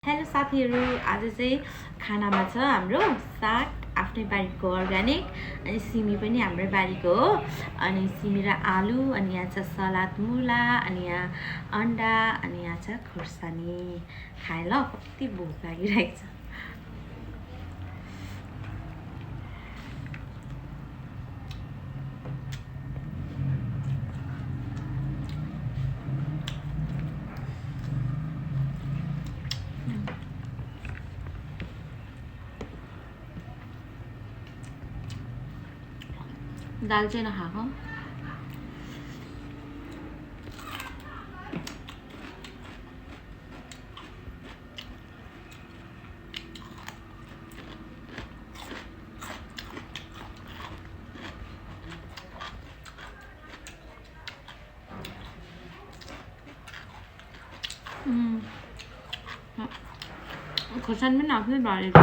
Hello साथीहरू, आज चाहिँ खानामा छ हाम्रो साग आफ्नै बारीको अर्ग्यानिक अनि सिमी पनि हाम्रै बारीको हो। अनि सिमी र आलु, अनि यहाँ छ सलाद मुला, अनि यहाँ अन्डा, अनि यहाँ छ खुर्सानी। खाए ल, कति भोक लागिरहेको छ। दाल चाहिँ नखाएको। खुर्सानी पनि आफ्नै बारीको।